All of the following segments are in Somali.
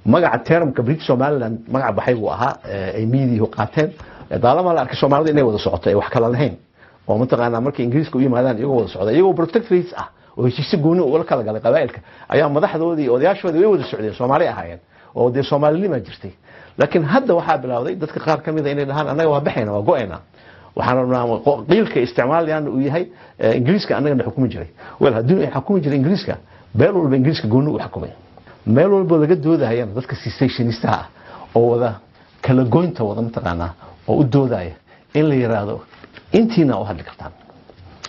magaca termka British Somaliland magaca baxay buu ahaa ay miidiyo qaateen daalama la arkay Soomaalida inay wada socoto ay wax kala lahayn oo mataqaana markii Ingiriiska u yimaadaan iyagoo wada socda iyagoo protectorates ah oo heshiis gooni oo kala galay qabaa'ilka ayaa madaxdoodii odayaashoodii way wada socdeen Soomaali ahaayeen oo de Soomaalilima jirtay laakiin hadda waxa bilowday dadka qaar kamid ah inay dhahaan anaga waa baxayna waa go'ayna waxaan rabnaa qiilka isticmaalayaan uu yahay Ingiriiska anaga xukumi jiray wal hadii ay xukumi jiray Ingiriiska beel walba Ingiriiska gooni u xukumay meel walba laga doodayaan dadka cessationista ah oo wada kala goynta wada mataqaana oo u doodaya in la yiraahdo intiina oo hadli kartaan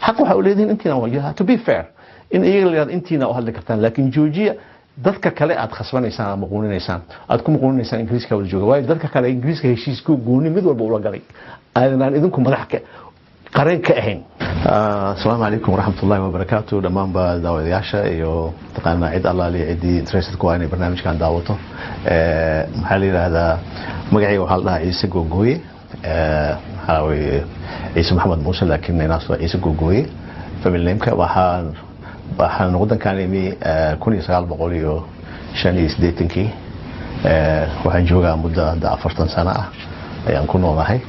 xaq waxa uu leeyahay intiina waa to be fair in iyaga la yiraahdo intiina oo hadli kartaan laakiin joojiya dadka kale aad khasbanaysaan ama qooninaysaan aad ku qooninaysaan Ingiriiska wada jooga waayo dadka kale Ingiriiska heshiisku gooni mid walba ula galay aan idinku madaxka qareen ka ahayn assalaamu alaykum warahmatullahi wabarakatuh dhamaan ba daawadayaasha iyo taqaana cid Allah leeyahay interested ku aanay barnaamijkan daawato maxaa la yiraahdaa magacayga waxa la dhahaa Ciise Googooye haawi Ciise Maxamed Muuse laakiin inaas waa Ciise Googooye family name-ka waxaan wadankan imi 1985 waxaan joogaa muddo 40 sano ah ayaan ku noolahay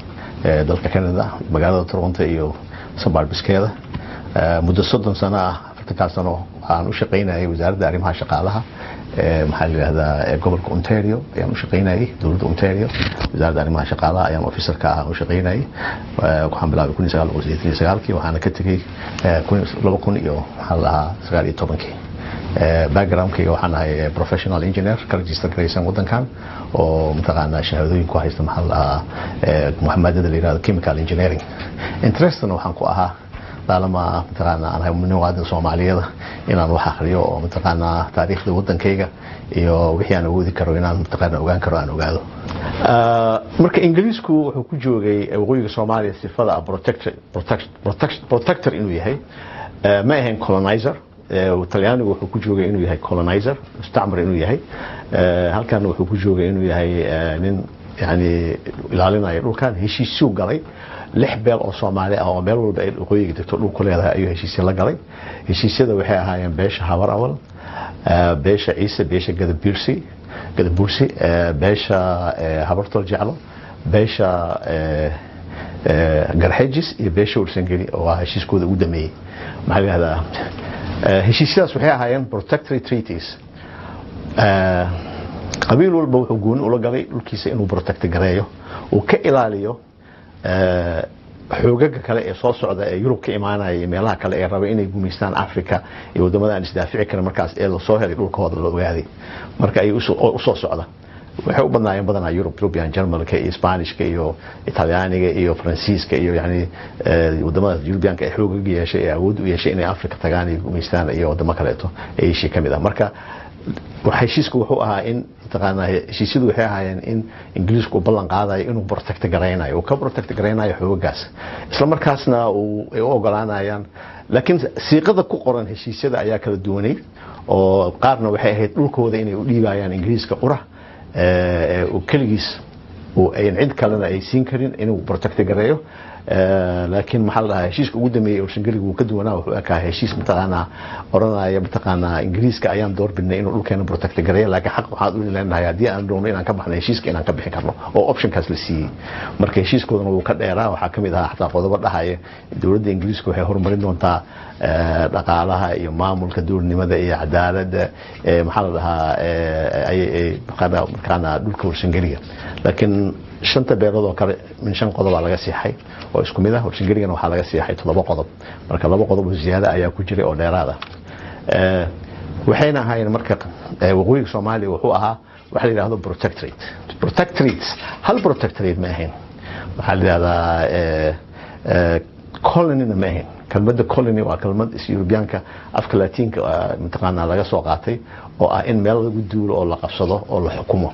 dalka Canada magaalada Toronto iyo Suburbskeeda muddo 30 sano ah 40 sano waxaan u shaqeynayay wasaaradda arrimaha shaqaalaha maxaa la yiraahdaa gobolka Ontario ayaan u shaqeynayay dowladda Ontario wasaaradda arrimaha shaqaalaha ayaan officer ka ah u shaqeynayay waxaan bilaabay 1989 waxaana ka tagay 2000 iyo waxa la ahaa 19 background-kayga waxaan ahay professional engineer ka register garaysan wadankan oo mataqaana shahaadooyin ku haysta maxaa la ahaa Muhammadada la yiraahdo chemical engineering interestna waxaan ku ahaa daalama mataqaana aan hayno muwaadin Soomaaliyeed inaan wax akhriyo oo mataqaana taariikhda wadankayga iyo wixii aan awoodi karo inaan mataqaana ogaan karo aan ogaado marka Ingiriisku wuxuu ku joogay waqooyiga Soomaaliya sifada protector inuu yahay ma ahayn colonizer Talyaanigu wuxuu ku joogay inuu yahay colonizer isticmaar inuu yahay halkan wuxuu ku joogay inuu yahay nin yani ilaalinaya dhulkan heshiisyo galay 6 beel oo Soomaali ah oo meel walba ay waqooyiga degto dhulku leedahay ayuu heshiisyo la galay heshiisyada waxay ahaayeen beesha Habar Awal beesha Ciise beesha Gadabursi beesha Habartol Jeclo beesha Garxajis iyo beesha Ursangeli oo heshiiskooda ugu dhameeyay maxaa la yiraahdaa heshiisyadaas waxay ahaayeen protectory treaties qabiil walba wuxuu gooni ula galay dhulkiisa inuu protect gareeyo oo ka ilaaliyo xoogaga kale ee soo socda ee Yurub ka imaanaya meelaha kale ee raba inay guumeystaan Afrika iyo wadamada aan isdaafici karin markaas ee la soo helay dhulkooda la ogaaday marka ay u soo socda waxay u badnaayeen badanaa European Germanka iyo Spanishka iyo Talyaaniga iyo Faransiiska iyo yani wadamada Europeanka ay xoog yeeshay ee awood u yeeshay inay Afrika tagaan iyo guumeystaan iyo wadamo kale ay shii kamid ah marka heshiisku wuxuu ahaa in taqaana heshiisyadu waxay ahaayeen in Ingiriisku ballan qaadayo inuu protect gareynayo oo ka protect gareynayo xoogaas isla markaasna ay u ogolaanayaan laakiin siiqada ku qoran heshiisyada ayaa kala duwanay oo qaarna waxay ahayd dhulkooda inay u dhiibayaan Ingiriiska qura oo kaligiis oo ay cid kalena ay siin karin inuu protect gareeyo laakiin maxaa la heshiiska ugu dhameeyay oo Ingiriisku ka duwanaa wuxuu ka heshiis mataqaana oranaya mataqaana Ingiriiska ayaan door bidnay inuu dhulkeena protect gareeyo laakiin xaq waxaad u leeyahay hadii aan doono inaan ka baxno heshiiska inaan ka bixin karno oo option kaas la siiyay marka heshiiskoodana uu ka dheeraa waxa kamid ah xataa qodobo dhahaya dawladda Ingiriisku waxay horumarin doontaa dhaqaalaha iyo maamulka dowladnimada iyo cadaaladda maxaa la dhahaa ay mataqaana dhulka Ingiriiska laakiin shanta beelood oo kale min 5 qodob laga siixay oo isku mid ah Ingiriiska waxa laga siixay 7 qodob marka 2 qodob oo ziyaada ayaa ku jiray oo dheeraad ah waxayna ahaayeen marka waqooyiga Soomaaliya wuxuu ahaa waxa la yiraahdo protectorate hal protectorate ma ahayn waxa la yiraahdaa colony ma ahayn kalmadda colony waa kalmad Europeanka afka Latinka mataqaana laga soo qaatay oo ah in meel lagu duulo oo la qabsado oo la xukumo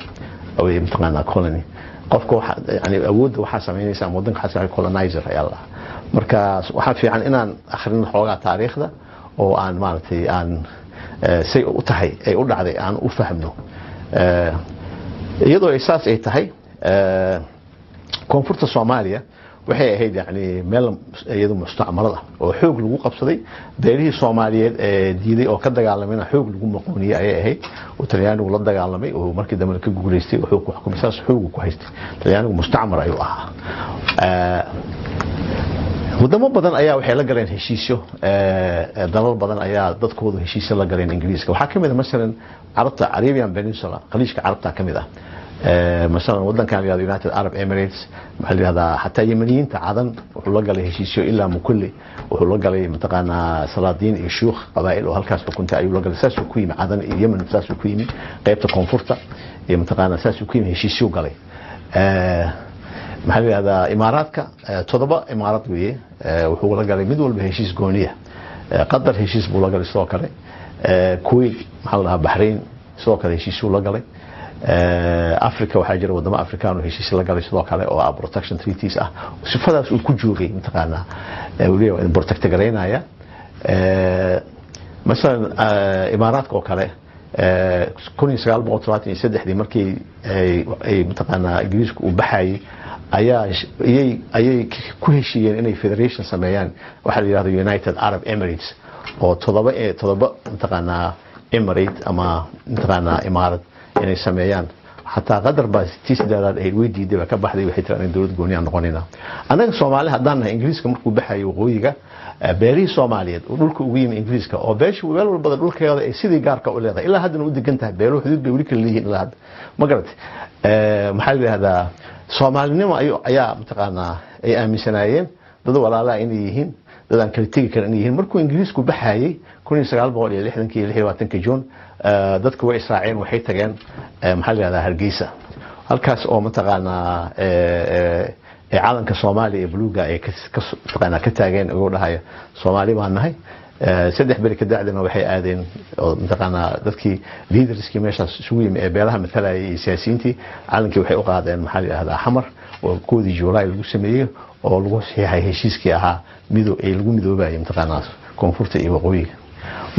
oo mataqaana colony qofka waxa yani awood waxa sameynaysa wadanka xasaar colonizer ayaa la marka waxa fiican inaan akhrin xoogaa taariikhda oo aan maartay aan say u tahay ay u dhacday aan u fahmno iyadoo isaas ay tahay koonfurta Soomaaliya waxay ahayd yani meel iyadu mustacmalada oo xoog lagu qabsaday beelihii Soomaaliyeed ee diiday oo ka dagaalamay xoog lagu maqooniyay ayay ahayd oo Talyaanigu la dagaalamay oo markii dambe ka guuleystay oo xoog ku xukumay saas xoog ku haystay Talyaanigu mustacmar ayuu ahaa wadamo badan ayaa waxay la galeen heshiisyo dalal badan ayaa dadkoodu heshiisyo la galeen Ingiriiska waxa kamid ah midalan Carabta Arabian Peninsula qaliishka Carabta kamid ah مثلا ودن كان United Arab Emirates محل هذا حتى يمنيين تعادن وحول قال هشيشيو إلا مكلي وحول قال متقنا سلاطين الشيوخ قبائل وهالكاس كنت أيوة قال ساسو كويم عادن اليمن ساسو كويم قيبت كونفورتا متقنا ساسو كويم هشيشيو قال محل هذا إماراتك تضبط إمارات ويه وحول قال مدول بهشيش قونية قدر هشيش بولا قال سوكري كويت محلها بحرين سوكري هشيشيو قال أفريقيا وحاجر ودماء أفريقيا وهشيش لا قال sidoo kale oo protection treaties ah sifadaas uu ku joogay intaqaana waliyo in protect gareynaya مثلا إمارات oo kale 1933 markii ay intaqaana Ingiriisku u baxay ayay ku heshiiyeen inay federation sameeyaan waxa la yiraahdo United Arab Emirates oo todoba intaqaana Emirate ama intaqaana Imarat inay sameeyaan حتى قدر بس تيسداد ay weydiiday ka baxday waxay tiraan dawlad gooni aan noqonayna anaga Soomaali hadaan Ingiriiska markuu baxay waqooyiga beeri Soomaaliyeed oo dhulka ugu yimid Ingiriiska oo beeshu weel walba dhulkeeda ay sidii gaarka u leedahay ilaa hadda u degan tahay beero xuduud bay wali kala leeyihiin ilaa hadda ma garatay maxay hada Soomaalinimo ayaa mataqaana ay aaminsanaayeen dad walaalaha inay yihiin dad aan kala tagi karin inay yihiin markuu Ingiriisku baxayay 1960 June dadku way israaceen waxay tageen maxaa la yiraahdaa Hargeysa halkaas oo mataqaana caalamka Soomaaliya ee buluuga ay ka taageen oo dhahay Soomaali baan nahay saddex bari ka dacdina waxay aadeen oo mataqaana dadkii leaderskii meeshaas isugu yimid ee beelaha mathalayay siyaasiyiintii caalamkii waxay u qaadeen maxaa la yiraahdaa xamar oo koodii Juulaay lagu sameeyay oo lagu saxiixay heshiiskii ahaa ay lagu midoobayay mataqaana koonfurta iyo waqooyiga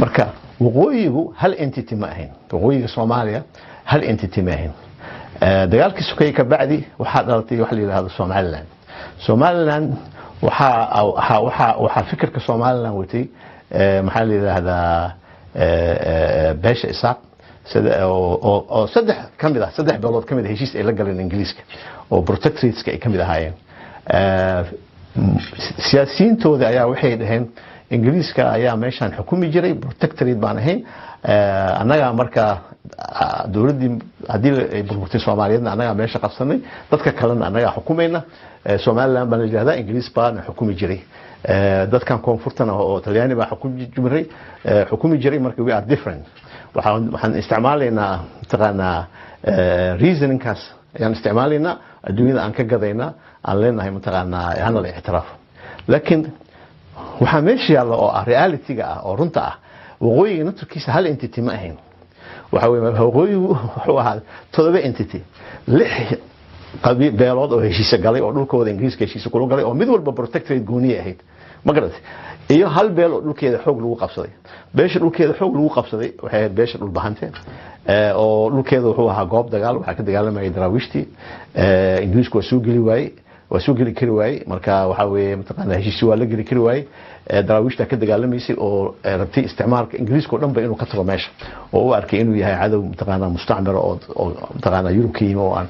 marka waqooyigu hal entity ma ahayn waqooyiga Soomaaliya hal entity ma ahayn dagaalkii sukay ka bacdi waxa dhalatay wax la yiraahdo Somaliland waxa fikirka Somaliland watay maxaa la yiraahdaa beesha Isaaq oo saddex beelood kamid heshiis ay la galeen Ingiriiska oo protectorates ay kamid ahaayeen siyaasiyiintooda ayaa waxay dhaheen Ingiriiska ayaa meeshan xukumi jiray protectorate baan ahayn anaga marka dawladii hadii ay burburtay Soomaaliyeedna anaga meesha qabsanay dadka kalena anaga xukumayna Somaliland baan leeyahay Ingiriis baan xukumi jiray dadkan koonfurtana oo Talyaani baa xukumi jiray marka we are different waxaan isticmaalaynaa taqaana reasoningkaas ayaan isticmaalaynaa adduunyada aan ka gadayna aan leenahay mataqaana aan la ixtiraaf laakiin waxa meesha yaalo oo reality-ga ah oo runta ah waqooyiga naftiisa hal entity ma ahayn waxa weeye waqooyigu wuxuu ahaa todoba entity lix beelood oo heshiis galay oo dhulkooda Ingiriiska heshiis ku galay oo mid walba protectorate gooni ahayd ma garatay iyo hal beel oo dhulkeeda xoog lagu qabsaday beesha dhulkeeda xoog lagu qabsaday waxay ahayd beesha dhul bahante oo dhulkeeda wuxuu ahaa goob dagaal waxa ka dagaalamay daraawiishtii Ingiriisku waa soo geli kari waayay marka waxa weeye mataqaana heshiis waa la geli kari waayay daraawiishta ka dagaalamayay oo rabtay isticmaalka Ingiriiska oo dhanba inuu ka tago meesha oo u arkay inuu yahay cadow mataqaana mustacmar oo mataqaana European oo aan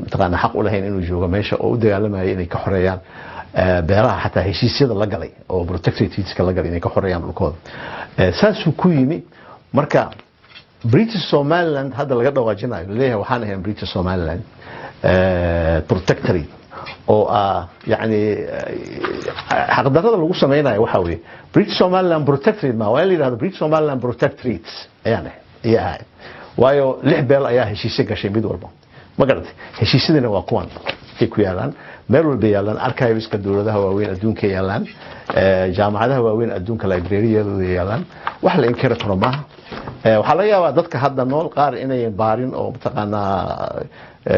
mataqaana xaq u lahayn inuu joogo meesha oo u dagaalamay inay ka xoreeyaan beeraha xataa heshiisyada la galay oo protectorateska la galay inay ka xoreeyaan dhulkooda saasuu ku yimi marka British Somaliland hadda laga dhawaajinayo leeyahay waxaan ahayn British Somaliland protectorate oo yani xaqdarrada lagu sameeyay waxa weeye British Somaliland protectorate ma waa la yiraahdo British Somaliland protectorates ayaa waayo lix beel ayaa heshiis gashay mid walba ma garatay heshiisyadina waa kuwan ay ku yaalaan meel walba yaalaan archiveska dawladaha waaweyn adduunka yaalaan jaamacadaha waaweyn adduunka library-yada yaalaan wax la inkira karo maaha waxa laga yaabaa dadka hadda nool qaar inay baarin oo mataqaana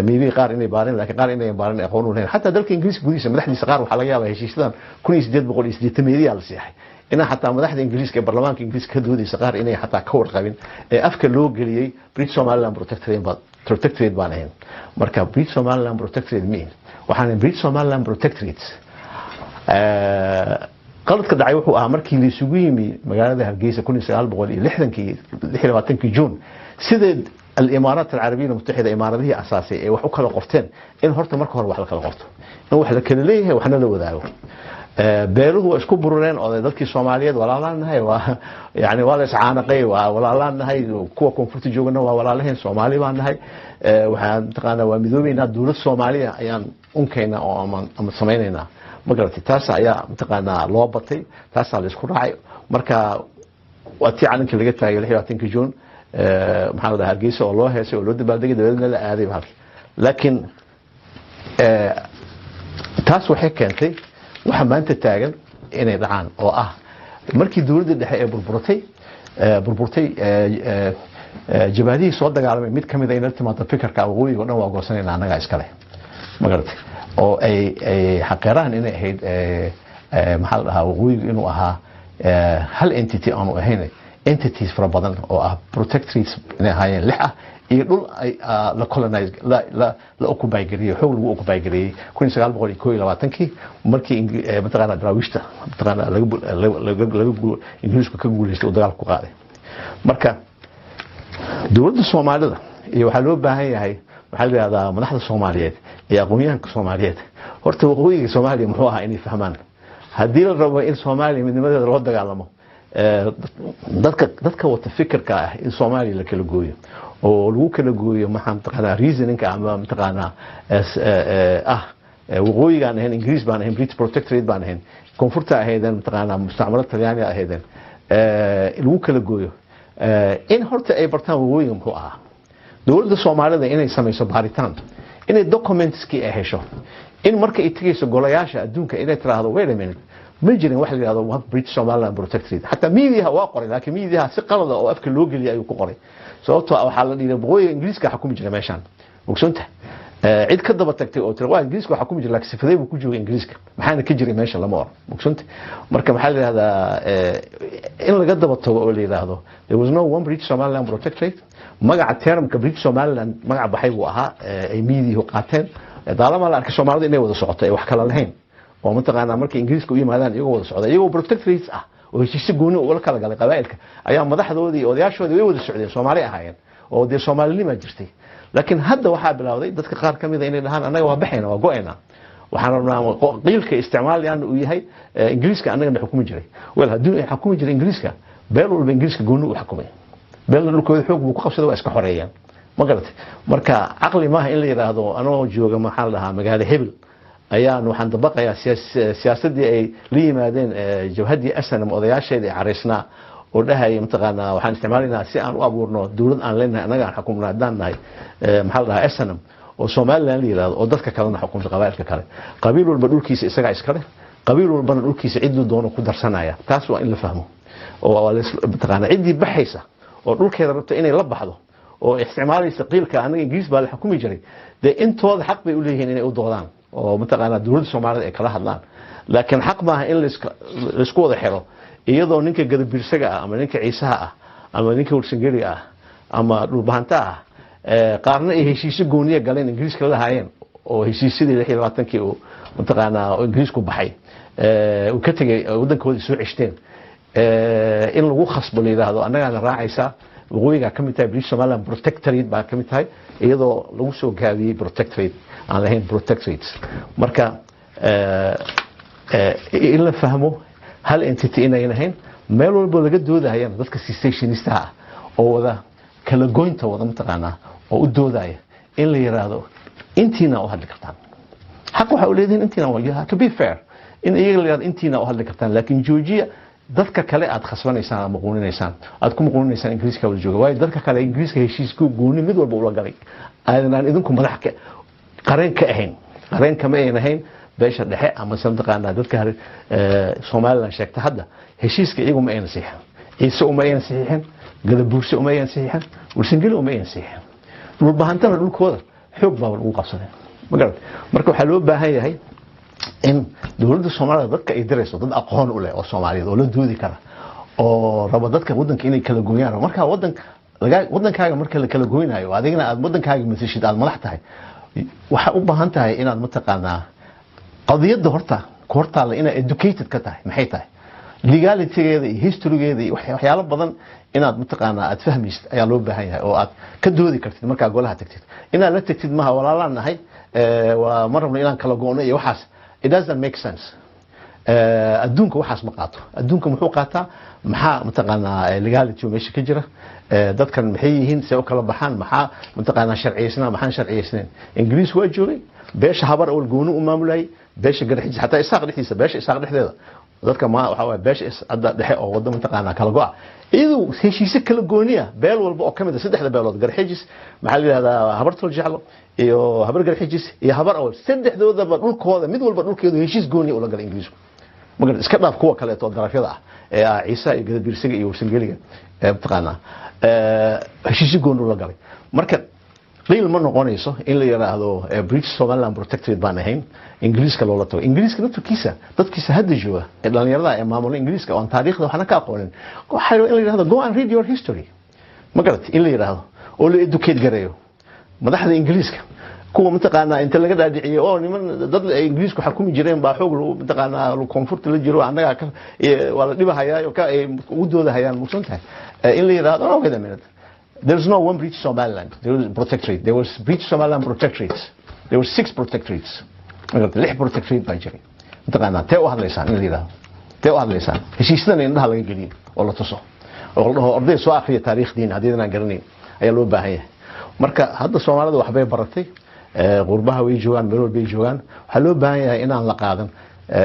maybe qaar inay baarin laakiin qaar inay baarin aqoon u leeyahay hatta dalka Ingiriiska gudihiisa madaxdiisa qaar waxa laga yaabaa heshiisyadan 1880 la siixay ina hatta madaxda Ingiriiska ee baarlamaanka Ingiriiska ka doodaysa qaar inay hatta ka warqabin ee afka loo galiyay British Somaliland protectorate baan ahayn marka British Somaliland protectorate waxaan British Somaliland protectorates qaladka dhacay wuxuu ahaa markii la isugu yimi magaalada Hargeysa 1926 Juun sideed الامارات العربيه المتحده اماراتيه اساسيه ee wax u kala qorteen in horta marka hore wax la kala qorto in wax la kala leeyahay waxna la wadaago beeruhu isku burureen oo dadkii Soomaaliyeed walaalaanahay waa yaani waa la iscaanaqay waa walaalaanahay kuwa koonfurta joogana waa walaalaheen Soomaali baan nahay waxaan taqaana waa midoobeena dawlad Soomaaliya ayaan unkayna oo ama sameeynayna magartay taas ayaa taqaana loo batay taas la isku raacay marka waati calanka laga taagay 26 Juun maxaa la Hargeysa oo loo heesay oo loo dabaaldegay dawladna la aaday halkii laakiin taas waxay keentay waxa maanta taagan inay dhacaan oo ah markii dawladda dhexe ee burburtay jabhadihii soo dagaalamay mid kamid ah inay timaado fikirka waqooyiga dhan waa goosanayna anaga iskale magartay oo ay xaqeeraan inay ahayd maxaa la waqooyiga inuu ahaa hal entity aanu ahayn entities fara badan oo ah protectorates inay hayeen lix ah iyo dhul ay la colonize la occupy gariyay xoog lagu occupy gariyay 1921 markii mataqaana Draawishta mataqaana laga Ingiriisku ka guuleystay dagaal ku qaaday marka dawladda Soomaalida iyo waxa loo baahan yahay waxa la yiraahdaa madaxda Soomaaliyeed iyo aqoonyahanka Soomaaliyeed horta waqooyiga Soomaaliya muxuu ahaa inay fahmaan hadii la rabo in Soomaaliya midnimadeeda loo dagaalamo dadka wata fikirka ah in Soomaaliya la kala gooyo oo lagu kala gooyo maxaan taqaana reasoning ama taqaana waqooyiga aan Ingiriis baan ahayn British Protectorate baan ahayn koonfurta ahaydeen taqaana mustacmarad Talyaani ahaydeen lagu kala gooyo in horta ay bartaan waqooyiga muxuu ahaa dawladda Soomaalida inay samayso baaritaan inay documentski ay hesho in marka ay tagayso golayaasha adduunka inay tiraahdo wait a minute ma jirin wax la yiraahdo what British Somaliland Protectorate hatta media waa qoray laakiin media si qalad ah oo afka loo geliyay ayuu ku qoray sababtoo ah waxa la dhiray boqoy Ingiriiska xukumi jiray meeshan ogsoonta cid ka daba tagtay oo tiro waa Ingiriiska waxa xukumi jiray laakiin sifaday buu ku joogay Ingiriiska maxaana ka jiray meesha lama oran ogsoonta marka waxa la yiraahdaa in laga daba tago oo la yiraahdo there was no one British Somaliland Protectorate magaca termka British Somaliland magaca baxay buu ahaa ay media qaateen daalama la arkay Soomaalida inay wada socoto ay wax kala lahayn oo mataqaana markii Ingiriiska u yimaadaan iyagoo wada socda iyagoo protectorates ah oo heshiis gooni oo kala galay qabaa'ilka ayaa madaxdoodii odayaashoodii way wada socdeen Soomaali ahaayeen oo de Soomaalilima jirtay laakiin hadda waxa bilowday dadka qaar kamid ah inay dhahaan anaga waa baxayna waa go'ayna waxaan rabnaa qiilka isticmaalayaan uu yahay Ingiriiska anaga xukumi jiray wal hadii ay xukumi jiray Ingiriiska beel walba Ingiriiska gooni u xukumay beel dhulkooda xoog buu ku qabsaday waa iska xoreeyaan ma garatay marka aqli maaha in la yiraahdo anoo jooga maxaa la dhahaa magaalada Hebel ayaan waxaan dabaqayaa siyaasadii ay la yimaadeen jabhadii SNM odayaasheedii careysnaa oo dhahay mataqaana waxaan isticmaalaynaa si aan u abuurno dawlad aan leenahay anaga aan xukumnaa hadaan nahay maxaa la dhahaa SNM oo Soomaaliland la yiraahdo oo dadka kalena xukumta qabaa'ilka kale qabiil walba dhulkiisa isaga iskale qabiil walbana dhulkiisa ciduu doono ku darsanaya taas waa in la fahmo oo mataqaana cidii baxaysa oo dhulkeeda rabta inay la baxdo oo isticmaalaysa qiilka anaga Ingiriis baa la xukumi jiray de intooda xaq bay u leeyihiin inay u doodaan oo mataqaana dawladda Soomaaliyeed ay kala hadlaan laakiin xaq maaha in la isku wada xiro iyadoo ninka gadabirsaga ah ama ninka Ciisaha ah ama ninka Warsangeli ah ama dhulbahanta ah qaarna ay heshiis gooniye galeen Ingiriiska la lahaayeen oo heshiisyadii 26 oo mataqaana Ingiriisku baxay uu ka tagay wadankoodii soo cishteen in lagu khasbo leeyahay anaga raacaysa waqooyiga kamid tahay British Somaliland Protectorate baa kamid tahay iyadoo lagu soo gaabiyay Protectorate aan lahayn Protectorates marka in la fahmo hal entity inay lahayn meel walba laga doodayaan dadka secessionists ah oo wada kala goynta wada mataqaana oo u doodaya in la yiraahdo intiina u hadli kartaan xaq waxa uu leeyahay intiina waa to be fair in iyaga la yiraahdo intiina u hadli kartaan laakiin Georgia dadka kale aad khasbanaysaan ama qooninaysaan aad ku qooninaysaan Ingiriiska wada jooga way dadka kale Ingiriiska heshiisku gooni mid walba ula galay aan idinku madax ka qareen ka ahayn qareen kama ahayn beesha dhexe ama sanadqaana dadka Soomaaliland sheegta hadda heshiiska iyagu ma ayna saxiixin ciise uma ayna saxiixin gadabuursi uma ayna saxiixin Warsangeli uma ayna saxiixin dhulbahantana dhulkooda xoog baa lagu qabsaday marka waxa loo baahan yahay in dawladda Soomaaliya dadka ay dirayso dad aqoon u leh oo Soomaaliyeed oo la doodi kara oo raba dadka wadanka inay kala gooyaan marka wadankaaga marka la kala gooynayo adigna aad wadankaaga masashid aad madax tahay waxa u baahan tahay inaad mataqaana qadiyada horta كورتال إنا educated كتاه محيطه legality iyo history-geeda iyo waxyaalo badan inaad mataqaana aad fahmaysid ayaa loo baahan yahay oo aad ka doodi kartid marka golaha tagtid inaad la tagtid ma walaalaan nahay waa marabna inaan kala go'no iyo waxaas it doesn't make sense adduunka waxaas ma qaato adduunka muxuu qaataa maxaa mataqaana legality meesha ka jira dadkan maxay yihiin say u kala baxaan maxaa mataqaana sharciyeysnaa maxaan sharciyeysnayn ingiriis waa joogay beesha habar awal gooni u maamulay beesha garxiis xataa isaaq dhexdiisa beesha isaaq dhexdeeda dadka ma waxa way beesha hadda dhexe oo wada mataqaana kala go'a iyadoo heshiise kala gooniya beel walba oo kamid ah saddexda beelood garxiis maxaa la yiraahdaa habartul jaclo iyo habar garxiis iyo habar awal saddexdoodaba dhulkooda mid walba dhulkeedu heshiis gooni u la galay ingiriisku magar iska dhaaf kuwa kale oo darafyada ah ee Ciisa iyo Gadabirsiga iyo Warsangeliga mataqaana heshiis gooni u la galay marka qiil ma noqonayso in la yiraahdo British Somaliland Protectorate baan ahayn ingiriiska loola tago ingiriiska dadkiisa hadda jooga ee dhalinyarada ee maamulka ingiriiska oo taariikhda waxna ka aqoonin waxa in la yiraahdo go and read your history magarat in la yiraahdo oo la educate gareeyo madaxda ingiriiska kuwa mataqaana inta laga dhaadhiciyo oo niman dad ingiriisku xukumi jireen baa xoog loo mataqaana loo koonfurta la jiro anaga ka wala dhibahayaa oo ka ugu doodahayaan musantahay in la yiraahdo no wait a minute there's no one British Somaliland there was protectorate there was British Somaliland protectorates there were 6 protectorates lix protectorate baa jiray mataqaana tee u hadlaysaan in la yiraahdo tee u hadlaysaan heshiisdan indhaha laga geliyo oo la tuso oo la dhaho arday soo akhriya taariikhdiina haddii aan garaneyn ayaa loo baahan yahay marka hadda Soomaalida waxbay baratay qurbaha way joogan meel walba ay joogan waxa loo baahan yahay inaan la qaadan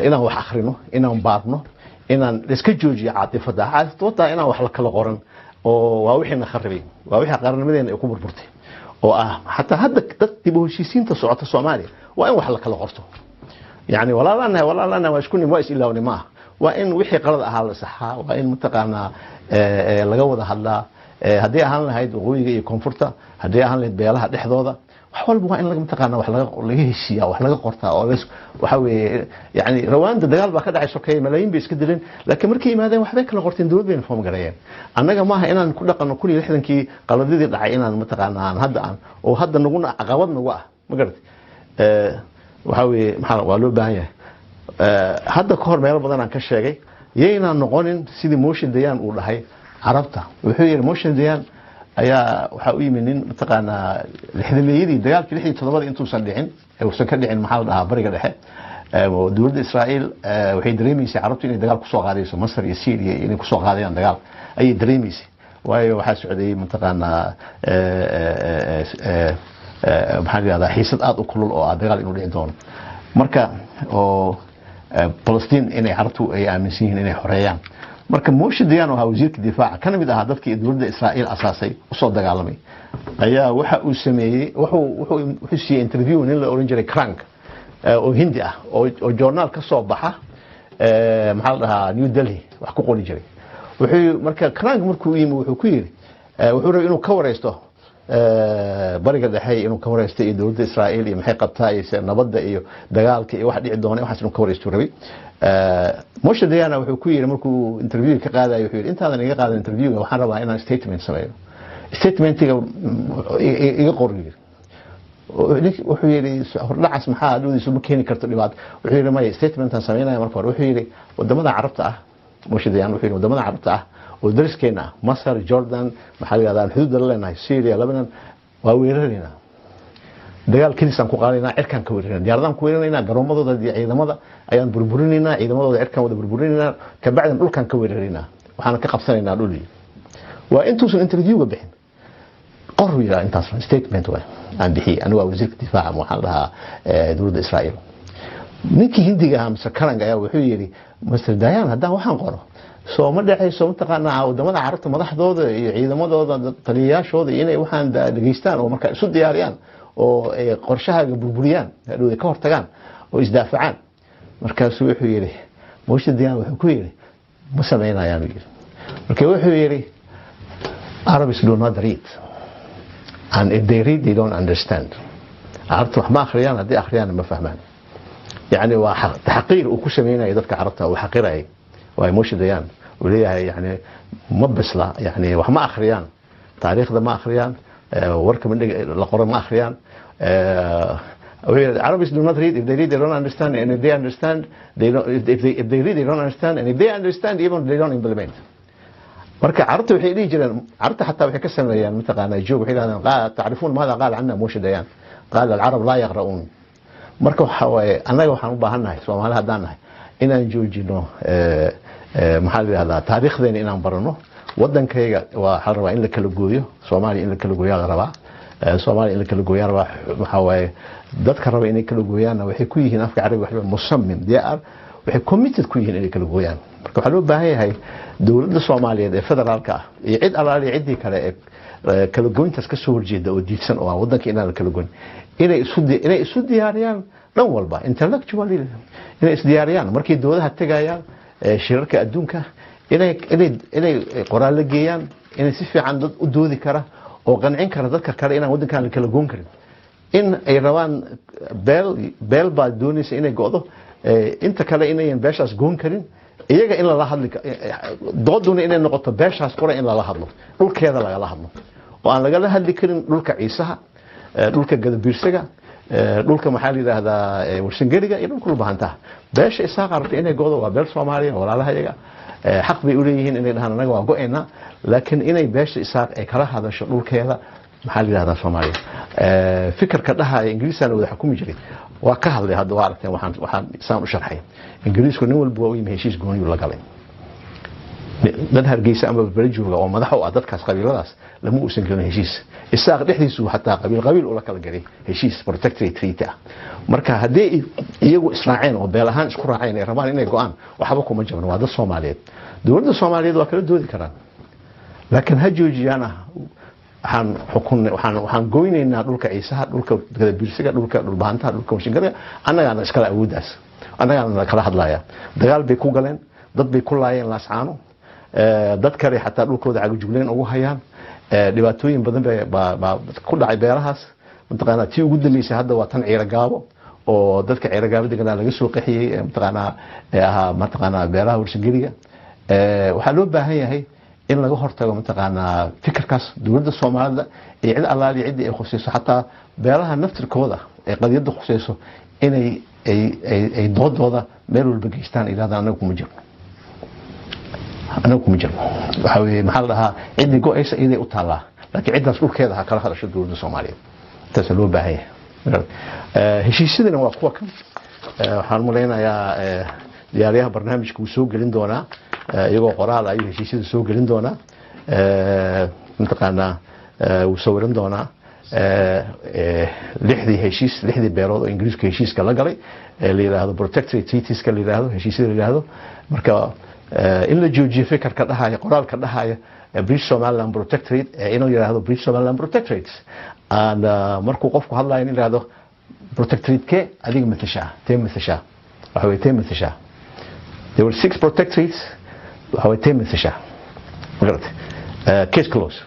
inaan wax akhrino inaan baarno inaan iska joojiyo caatifada inaan wax la kala qoran oo waa wixii na kharibay waa wixii qarannimadeena ay ku burburtay oo ah hatta hadda dad dib u heshiisiinta socota Soomaaliya waa in wax la kala qorto yani walaalana waa isku nimaa is ilaawni ma waa in wixii qalad ahaa la saxaa waa in mataqaana laga wada hadlaa hadii ahaan lahayd waqooyiga iyo koonfurta hadii ahaan lahayd beelaha dhexdooda wax walba waa in laga mataqaana wax laga heshiiyaa wax laga qortaa oo waxa weeye yani Rwanda dagaal baa ka dhacay sokay malaayiin bay iska dileen laakiin markii yimaadeen waxbay kala qorteen dawladda inform gareeyeen annaga maaha inaan ku dhaqano 60kii qaladidii dhacay inaan mataqaana oo hadda naguna caqabad nagu ah ma garatay waxa weeye maxaa waa loo baahan yahay hadda ka hor meel badan aan ka sheegay yeena noqonin sidii Mooshin Dayaan uu dhahay Carabta wuxuu yiri Mooshin Dayaan ayaa waxa u yimid mataqaana lixdameeyadii dagaalkii 67 intuusan dhicin ee uusan ka dhicin maxaa la dhahaa bariga dhexe dawladda Israa'iil waxay dareemaysay Carabtu inay dagaal ku soo qaadayso Masar iyo Syria inay ku soo qaadayaan dagaal ayay dareemaysay waayo waxa socday mataqaana maxaa la yiraahdaa xiisad aad u kulul oo dagaal inuu dhici doono marka oo Palestine inay Carabtu ay aaminsan yihiin inay xoreeyaan marka Mooshin Dayaan oo wasiirka difaaca kana mid ah dadkii dawladda Israa'iil asaasay u soo dagaalamay ayaa waxa uu sameeyay wuxuu siiyay interview nin la oran jiray Crank oo Hindi ah oo journal ka soo baxa maxaa la dhahaa New Delhi wax ku qori jiray wuxuu marka Crank markuu yimi wuxuu ku yiri wuxuu rabay inuu ka wareysto bariga dhexe inuu ka wareysto dawladda Israa'iil iyo maxay qabtaa nabadda iyo dagaalka iyo wax dhici doona waxaas inuu ka wareysto rabay Mooshin Dayaan wuxuu ku yiri markuu interview ka qaadayo wuxuu yiri intaadan iga qaadan interviewga waxaan rabaa inaan statement sameeyo statementiga iga qoriyo wuxuu yiri hordhacaas maxaa doodiisu ma keeni karto dhibaato wuxuu yiri may statementan sameeyay marka hore wuxuu yiri wadamada Carabta ah Mooshin Dayaan wuxuu yiri wadamada Carabta ah oo dariskeena Masar Jordan maxaa la yiraahdaa xuduud la leenahay Syria Lebanon waa weerarina dagaalkiisan ku qaadayna cirkan ka weerarina diyaaradan ku weerarina garoomadooda ciidamada ayaan burburinayna ciidamadooda cirkan wada burburinayna ka bacdan dhulkan ka weerarina waxaan ka qabsanaynaa dhul waa intuusan interviewga bixin qorriga intaas statement waa aan bixiyay anigu waa wasiirka difaaca waxaan lahaa dawladda Israa'iil ninkii Hindiga ah Mr. Crank ayaa wuxuu yiri Mr. Dayaan haddaan waxaan qoro soo ma dhacayso mataqaana wadamada Carabta madaxdooda iyo ciidamadooda taliyayaashooda inay waxaan dhageystaan oo marka isu diyaariyaan oo ay qorshahaaga burburiyaan hadhow ka hortagaan oo isdaafacaan markaas wuxuu yiri Mooshin Dayaan wuxuu ku yiri ma sameynayaan yiri marka wuxuu yiri Arabs do not read and if they read they don't understand Carabta wax ma akhriyaan haddii akhriyaan ma fahmaan يعني واحد تحقير وكشمينا إذا كعرفتها وحقيرة وموش ديان وليها يعني مبسلة يعني وما أخريان تاريخ ده ما أخريان ورك من القرى ما أخريان Arabs do not read. If they read, they don't understand. And if they understand, they don't. If they read, they don't understand. And if they understand, even they don't implement. marka carabta waxay dhigi jireen carabta xataa waxay ka sameeyaan mataqaanaa joog waxay yiraahdaan taarifuun maada qaal anna muushadayaan qaal al-arab la yaqra'un marka waxa waaye anaga waxaan u baahannahay Soomaali hadaan nahay inaan joojino maxaa la yiraahdaa taariikhdeena inaan barano wadankayga waxa la rabaa in la kala gooyo Soomaali in la kala gooyo la rabaa Soomaali in la kala gooyo rabaa waxa waaye dadka raba inay kala gooyaan waxay ku yihiin afka carabiga waxa musammim waxay committed ku yihiin inay kala gooyaan marka waxa loo baahan yahay dawladda Soomaaliyeed ee federaalka ah iyo cid alaali cidii kale ee kala goyntaas ka soo horjeeda oo diidsan oo wadanka inaan kala goyn inay isu diyaariyaan dhan walba intellectually inay is diyaariyaan markii dawladaha tagayaan shirarka adduunka inay qoraal la geeyaan inay si fiican dad u doodi kara oo qancin kara dadka kale inaan wadankan kala goon karin in ay rabaan beel baa doonaysa inay go'do inta kale inayan beeshaas goon karin iyaga in la hadli dooduna inay noqoto beeshaas qora in la hadlo dhulkeeda laga hadlo oo aan laga hadli karin dhulka Ciisaha dhulka Gadabiirsiga dhulka maxaa la yiraahdaa Warsangeliga iyo dhulka Lubahanta beesha Isaaq aragtay inay goodo waa beel Soomaaliya walaalahayaga xaq bay u leeyihiin inay dhahaan anaga waa go'ayna laakiin inay beesha Isaaq ay kala hadasho dhulkeeda maxaa la yiraahdaa Soomaaliya fikirka dhaha Ingiriisana wada xukumi jiray waa ka hadlay hadda waa aragteen waxaan saan u sharxay Ingiriisku nin walba waa heshiis gooniyo la galay dad Hargeysa ama Beljooga oo madax u ah dadkaas qabiiladaas lama uusan galin heshiis Isaaq dhexdiisu xataa qabiil ula kala galay heshiis protectorate treaty marka hadii iyagu israaceen oo beel ahaan isku raaceen ay rabaan inay go'aan waxba kuma jabno waa dad Soomaaliyeed dawladda Soomaaliyeed waa kala doodi karaan laakiin ha joojiyana waxaan goynaynaa dhulka Ciisaha dhulka Gadabiirsiga dhulka Dhulbahantaha dhulka Warsangeliga annagana iskala awoodaas annagana kala hadlaya dagaal bay ku galeen dad bay ku laayeen laascaano dad kale xataa dhulkooda cagajugleen ugu hayaan dhibaatooyin badan baa ku dhacay beerahaas mataqaanaa tii ugu dambeysay hadda waa tan ciira gaabo oo dadka ciira gaabo deganaa laga soo qaxiyay mataqaanaa beeraha Warsangeliga waxaa loo baahan yahay in laga hortago mataqaanaa fikirkaas dawladda Soomaalida iyo cid alaali cid ay khusayso xataa beeraha naftirkooda ee qadiyada khusayso inay ay doodooda meel walba geystaan ilaa anagu kuma jirno waxa weeye maxaa la dhahaa cidii go'aysa inay u taalaa laakiin cidaas dhulkeeda ha kala hadasho dawladda Soomaaliyeed taas loo baahan yahay heshiisyadana waa kuwa kan waxaan maleynayaa diyaariyaha barnaamijku soo gelin doonaa iyagoo qoraal ay heshiisyada soo gelin doonaa mataqaanaa uu sawiran doonaa lixdii beerood oo Ingiriiska heshiiska la galay la yiraahdo protectorate treaties ka la yiraahdo heshiisyada la yiraahdo marka in la joojiyo fikirka dhahaya qoraalka dhahaya British Somaliland Protectorate inuu yiraahdo British Somaliland Protectorates and markuu qofku hadlayo in yiraahdo protectorate ke adiga matashaa waxa way matashaa there were 6 protectorates waxa way matashaa case close